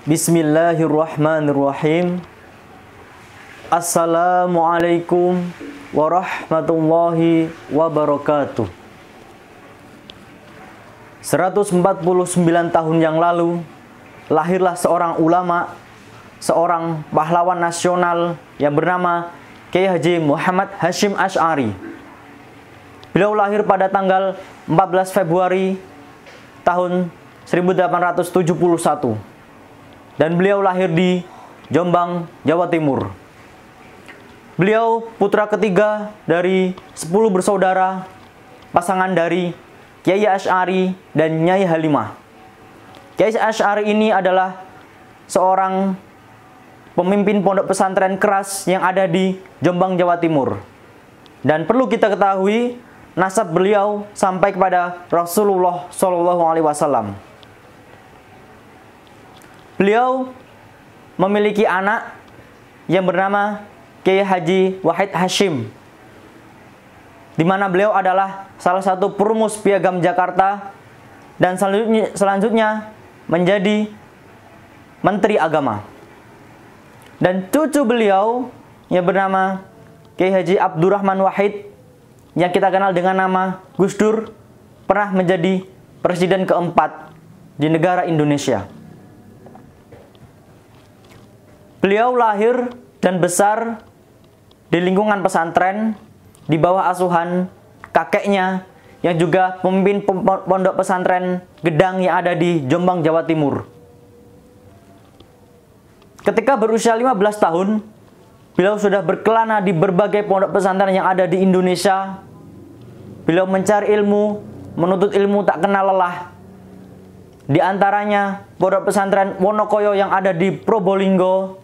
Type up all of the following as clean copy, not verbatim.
Bismillahirrahmanirrahim. Assalamualaikum warahmatullahi wabarakatuh. 149 tahun yang lalu, lahirlah seorang ulama, seorang pahlawan nasional yang bernama Kiai Haji Muhammad Hasyim Asy'ari. Beliau lahir pada tanggal 14 Februari tahun 1871. Dan beliau lahir di Jombang, Jawa Timur. Beliau putra ketiga dari 10 bersaudara, pasangan dari Kiai Asy'ari dan Nyai Halimah. Kiai Asy'ari ini adalah seorang pemimpin pondok pesantren keras yang ada di Jombang, Jawa Timur. Dan perlu kita ketahui, nasab beliau sampai kepada Rasulullah SAW. Beliau memiliki anak yang bernama Kiai Haji Wahid Hasyim, di mana beliau adalah salah satu perumus piagam Jakarta dan selanjutnya menjadi Menteri Agama. Dan cucu beliau yang bernama Kiai Haji Abdurrahman Wahid, yang kita kenal dengan nama Gus Dur, pernah menjadi presiden keempat di negara Indonesia. Beliau lahir dan besar di lingkungan pesantren di bawah asuhan kakeknya yang juga pemimpin pondok pesantren Gedang yang ada di Jombang, Jawa Timur. Ketika berusia 15 tahun, beliau sudah berkelana di berbagai pondok pesantren yang ada di Indonesia. Beliau mencari ilmu, menuntut ilmu tak kenal lelah. Di antaranya pondok pesantren Wonokoyo yang ada di Probolinggo,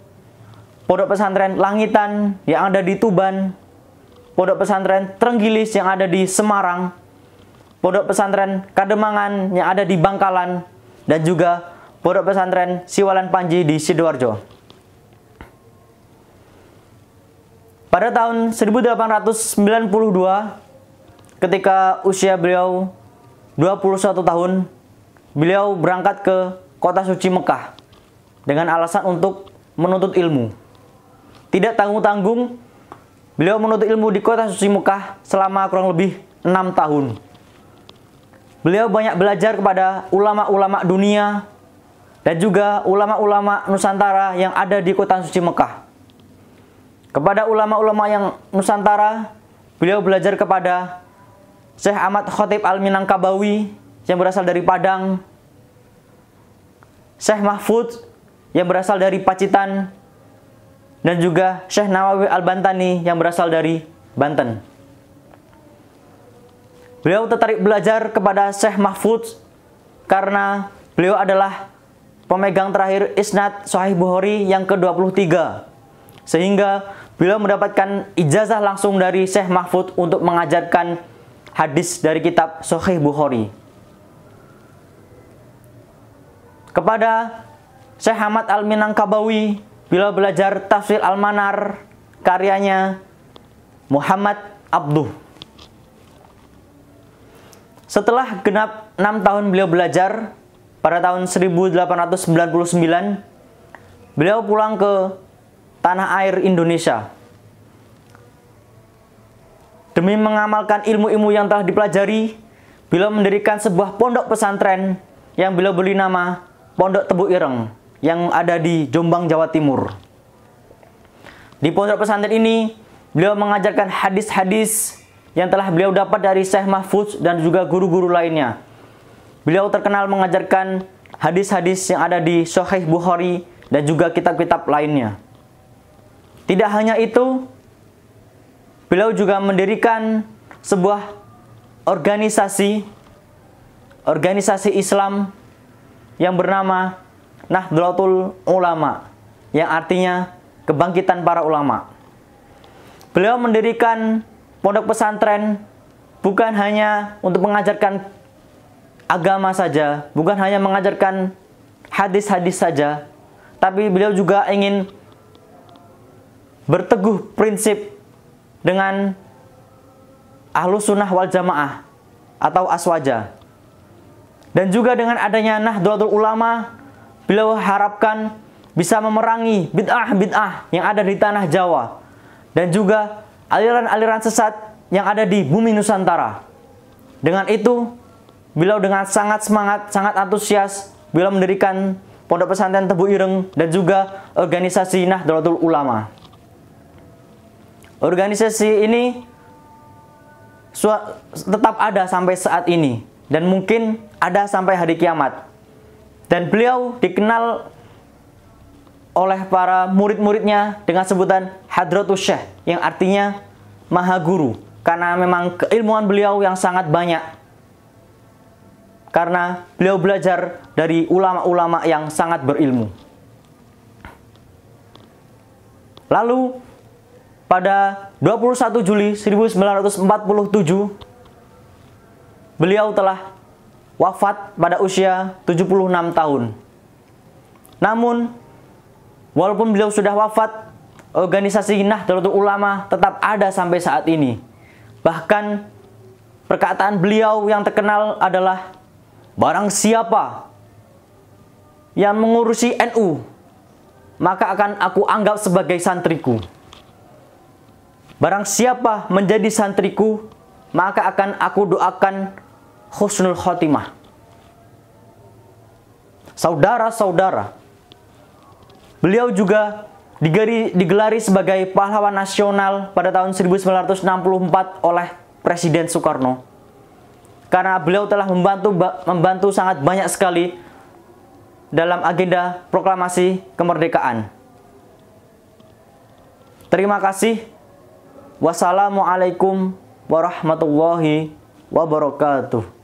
pondok pesantren Langitan yang ada di Tuban, pondok pesantren Trenggilis yang ada di Semarang, pondok pesantren Kademangan yang ada di Bangkalan, dan juga pondok pesantren Siwalan Panji di Sidoarjo. Pada tahun 1892, ketika usia beliau 21 tahun, beliau berangkat ke kota suci Mekah dengan alasan untuk menuntut ilmu. Tidak tanggung-tanggung, beliau menuntut ilmu di kota suci Mekah selama kurang lebih 6 tahun. Beliau banyak belajar kepada ulama-ulama dunia dan juga ulama-ulama Nusantara yang ada di kota suci Mekah. Kepada ulama-ulama yang Nusantara, beliau belajar kepada Syekh Ahmad Khotib Al-Minangkabawi yang berasal dari Padang, Syekh Mahfud yang berasal dari Pacitan, dan juga Syekh Nawawi Al-Bantani yang berasal dari Banten. Beliau tertarik belajar kepada Syekh Mahfud karena beliau adalah pemegang terakhir Isnad Sahih Bukhari yang ke-23. Sehingga beliau mendapatkan ijazah langsung dari Syekh Mahfud untuk mengajarkan hadis dari kitab Sahih Bukhari. Kepada Syekh Ahmad Al-Minangkabawi, beliau belajar tafsir Al-Manar karyanya Muhammad Abduh. Setelah genap 6 tahun beliau belajar, pada tahun 1899, beliau pulang ke tanah air Indonesia. Demi mengamalkan ilmu-ilmu yang telah dipelajari, beliau mendirikan sebuah pondok pesantren yang beliau beri nama Pondok Tebu Ireng yang ada di Jombang, Jawa Timur. Di pondok pesantren ini, beliau mengajarkan hadis-hadis yang telah beliau dapat dari Syekh Mahfud dan juga guru-guru lainnya. Beliau terkenal mengajarkan hadis-hadis yang ada di Sahih Bukhari dan juga kitab-kitab lainnya. Tidak hanya itu, beliau juga mendirikan sebuah organisasi Islam yang bernama Nahdlatul Ulama, yang artinya kebangkitan para ulama. Beliau mendirikan pondok pesantren bukan hanya untuk mengajarkan agama saja, bukan hanya mengajarkan hadis-hadis saja, tapi beliau juga ingin berteguh prinsip dengan Ahlus Sunnah wal Jamaah atau Aswaja. Dan juga dengan adanya Nahdlatul Ulama, beliau harapkan bisa memerangi bid'ah-bid'ah yang ada di tanah Jawa dan juga aliran-aliran sesat yang ada di bumi Nusantara. Dengan itu, beliau dengan sangat semangat, sangat antusias, beliau mendirikan Pondok Pesantren Tebu Ireng dan juga organisasi Nahdlatul Ulama. Organisasi ini tetap ada sampai saat ini dan mungkin ada sampai hari kiamat. Dan beliau dikenal oleh para murid-muridnya dengan sebutan Hadratus Syekh, yang artinya Maha Guru, karena memang keilmuan beliau yang sangat banyak. Karena beliau belajar dari ulama-ulama yang sangat berilmu. Lalu pada 21 Juli 1947 beliau telah wafat pada usia 76 tahun. Namun walaupun beliau sudah wafat, organisasi Nahdlatul Ulama tetap ada sampai saat ini. Bahkan perkataan beliau yang terkenal adalah, barang siapa yang mengurusi NU, maka akan aku anggap sebagai santriku. Barang siapa menjadi santriku, maka akan aku doakan husnul khotimah. Saudara-saudara, beliau juga digelari sebagai pahlawan nasional pada tahun 1964 oleh Presiden Soekarno. Karena beliau telah membantu sangat banyak sekali dalam agenda proklamasi kemerdekaan. Terima kasih. Wassalamualaikum warahmatullahi wabarakatuh.